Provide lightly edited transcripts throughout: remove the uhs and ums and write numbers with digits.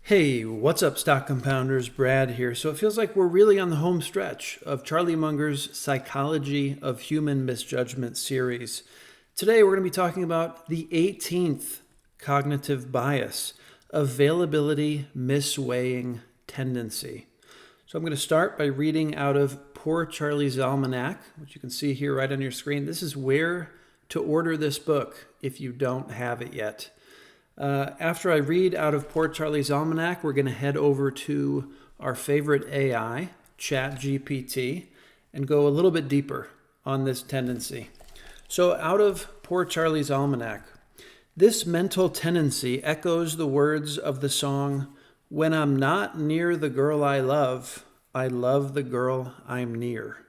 Hey, what's up, stock compounders? Brad here. So it feels like we're really on the home stretch of Charlie Munger's Psychology of Human Misjudgment series. Today we're going to be talking about the 18th cognitive bias, Availability-Misweighing Tendency. So I'm going to start by reading out of Poor Charlie's Almanack, which you can see here right on your screen. This is where to order this book if you don't have it yet. After I read out of Poor Charlie's Almanack, we're going to head over to our favorite AI, ChatGPT, and go a little bit deeper on this tendency. So out of Poor Charlie's Almanack, this mental tendency echoes the words of the song, "When I'm not near the girl I love the girl I'm near."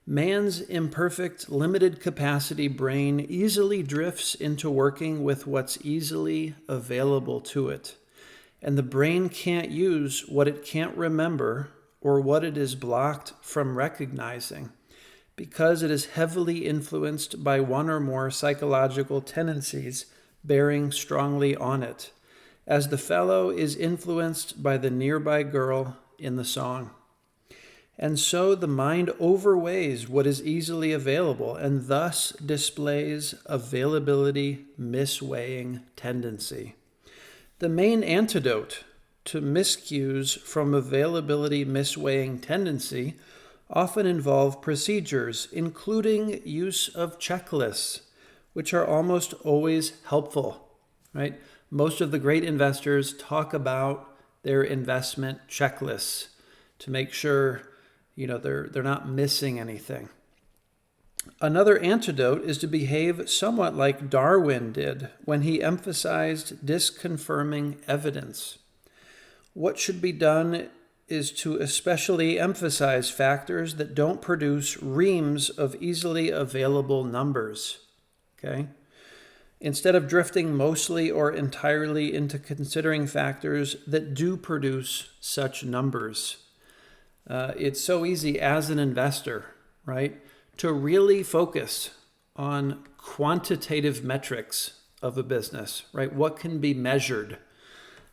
Man's imperfect, limited capacity brain easily drifts into working with what's easily available to it. And the brain can't use what it can't remember or what it is blocked from recognizing because it is heavily influenced by one or more psychological tendencies bearing strongly on it, as the fellow is influenced by the nearby girl in the song. And so the mind overweighs what is easily available and thus displays availability-misweighing tendency. The main antidote to miscues from availability-misweighing tendency often involve procedures, including use of checklists, which are almost always helpful, right? Most of the great investors talk about their investment checklists to make sure they're not missing anything. Another antidote is to behave somewhat like Darwin did when he emphasized disconfirming evidence. What should be done is to especially emphasize factors that don't produce reams of easily available numbers. Okay? Instead of drifting mostly or entirely into considering factors that do produce such numbers. It's so easy as an investor, right, to really focus on quantitative metrics of a business, right? What can be measured?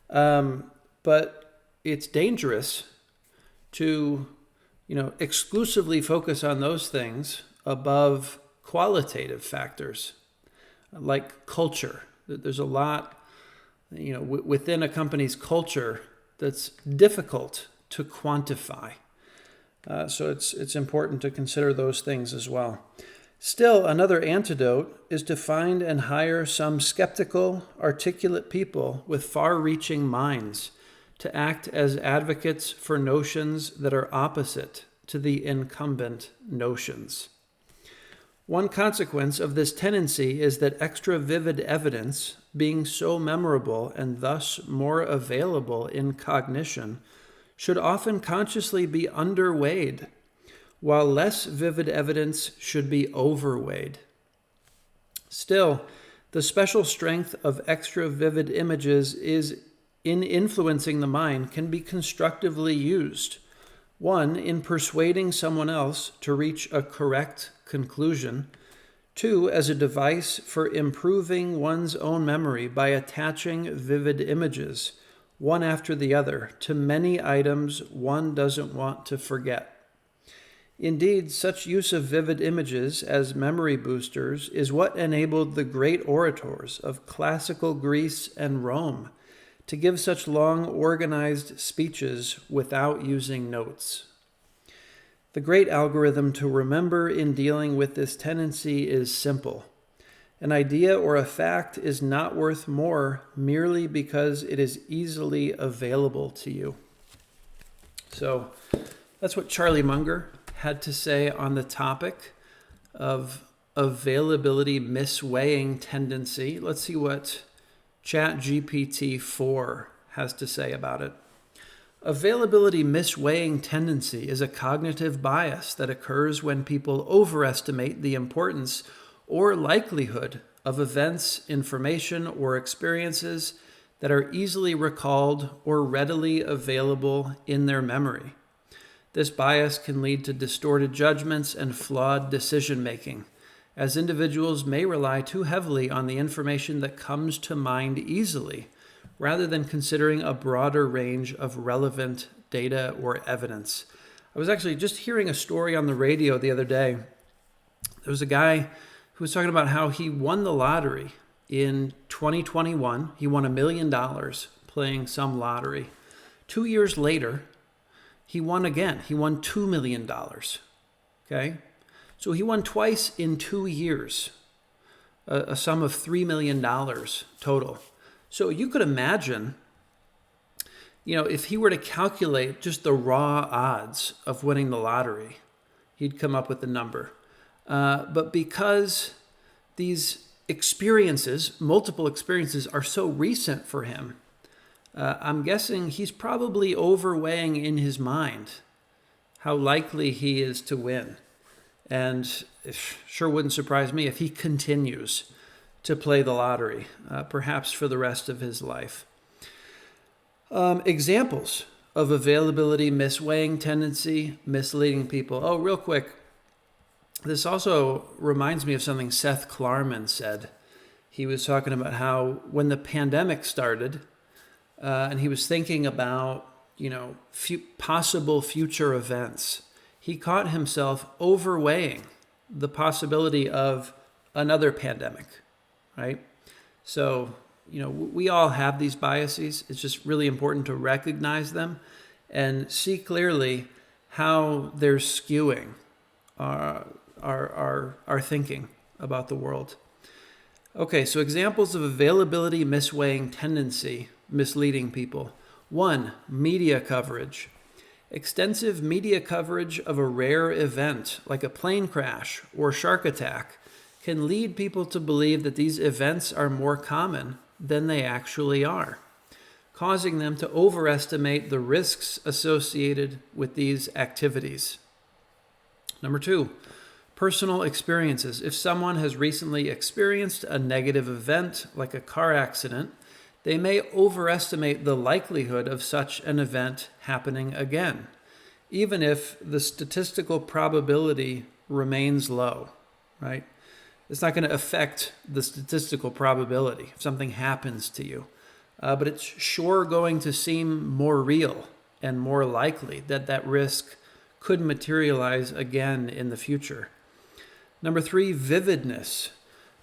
But it's dangerous to, exclusively focus on those things above qualitative factors like culture. There's a lot, within a company's culture that's difficult to quantify. So it's important to consider those things as well. Still, another antidote is to find and hire some skeptical, articulate people with far-reaching minds to act as advocates for notions that are opposite to the incumbent notions. One consequence of this tendency is that extra vivid evidence, being so memorable and thus more available in cognition, should often consciously be underweighed, while less vivid evidence should be overweighed. Still, the special strength of extra vivid images is in influencing the mind can be constructively used. One, in persuading someone else to reach a correct conclusion. Two, as a device for improving one's own memory by attaching vivid images, one after the other, to many items one doesn't want to forget. Indeed, such use of vivid images as memory boosters is what enabled the great orators of classical Greece and Rome to give such long, organized speeches without using notes. The great algorithm to remember in dealing with this tendency is simple. An idea or a fact is not worth more merely because it is easily available to you. So that's what Charlie Munger had to say on the topic of availability-misweighing tendency. Let's see what ChatGPT-4 has to say about it. Availability-misweighing tendency is a cognitive bias that occurs when people overestimate the importance or likelihood of events, information, or experiences that are easily recalled or readily available in their memory. This bias can lead to distorted judgments and flawed decision-making, as individuals may rely too heavily on the information that comes to mind easily, rather than considering a broader range of relevant data or evidence. I was actually just hearing a story on the radio the other day. There was a guy who was talking about how he won the lottery in 2021. He won $1 million playing some lottery. 2 years later, he won again. He won $2 million. Okay? So he won twice in 2 years, a sum of $3 million total. So you could imagine, if he were to calculate just the raw odds of winning the lottery, he'd come up with the number. But because these experiences, multiple experiences, are so recent for him, I'm guessing he's probably overweighing in his mind how likely he is to win. And it sure wouldn't surprise me if he continues to play the lottery, perhaps for the rest of his life. Examples of availability-misweighing tendency, misleading people. Oh, real quick. This also reminds me of something Seth Klarman said. He was talking about how when the pandemic started, and he was thinking about, possible future events, he caught himself overweighing the possibility of another pandemic, right? So, we all have these biases. It's just really important to recognize them and see clearly how they're skewing our thinking about the world. Okay, so examples of availability-misweighing tendency, misleading people. 1, media coverage. Extensive media coverage of a rare event, like a plane crash or shark attack, can lead people to believe that these events are more common than they actually are, causing them to overestimate the risks associated with these activities. Number 2, personal experiences. If someone has recently experienced a negative event, like a car accident, they may overestimate the likelihood of such an event happening again, even if the statistical probability remains low, right? It's not going to affect the statistical probability if something happens to you, but it's sure going to seem more real and more likely that that risk could materialize again in the future. Number 3, vividness.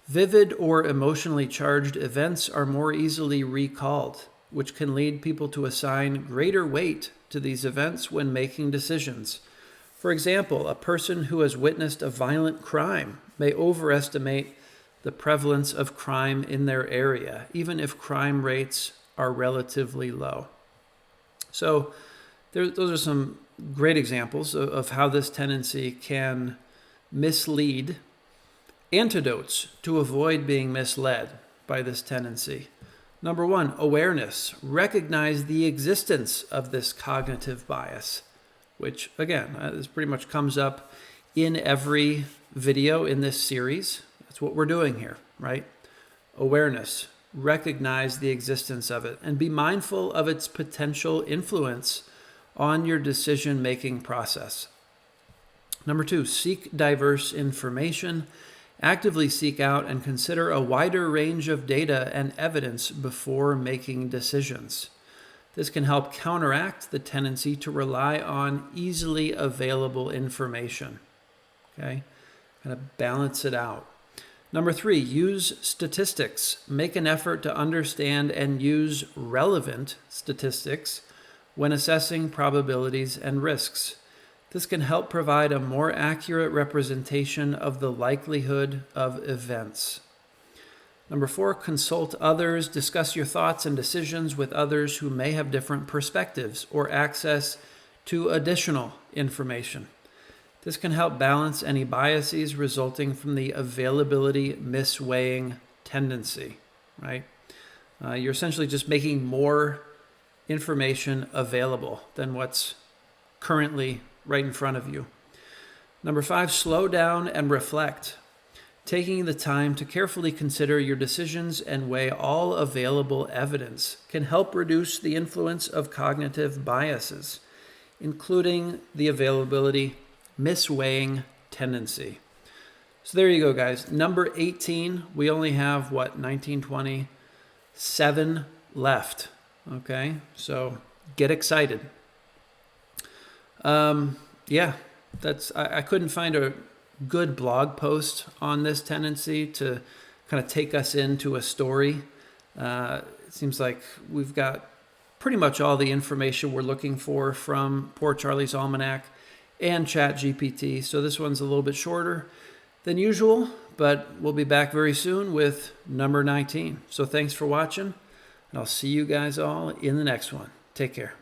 Vivid or emotionally charged events are more easily recalled, which can lead people to assign greater weight to these events when making decisions. For example, a person who has witnessed a violent crime may overestimate the prevalence of crime in their area, even if crime rates are relatively low. So those are some great examples of how this tendency can mislead. Antidotes to avoid being misled by this tendency. Number 1, awareness. Recognize the existence of this cognitive bias, which, again, this pretty much comes up in every video in this series. That's what we're doing here, right? Awareness. Recognize the existence of it and be mindful of its potential influence on your decision-making process. Number 2, seek diverse information. Actively seek out and consider a wider range of data and evidence before making decisions. This can help counteract the tendency to rely on easily available information. Okay? Kind of balance it out. Number 3, use statistics. Make an effort to understand and use relevant statistics when assessing probabilities and risks. This can help provide a more accurate representation of the likelihood of events. Number 4, consult others. Discuss your thoughts and decisions with others who may have different perspectives or access to additional information. This can help balance any biases resulting from the availability-misweighing tendency, right? You're essentially just making more information available than what's currently right in front of you. Number 5, slow down and reflect. Taking the time to carefully consider your decisions and weigh all available evidence can help reduce the influence of cognitive biases, including the availability-misweighing tendency. So there you go, guys. Number 18, we only have, 19, 20, 7 left. Okay, so get excited. Yeah, I couldn't find a good blog post on this tendency to kind of take us into a story. It seems like we've got pretty much all the information we're looking for from Poor Charlie's Almanack and ChatGPT. So this one's a little bit shorter than usual, but we'll be back very soon with number 19. So thanks for watching, and I'll see you guys all in the next one. Take care.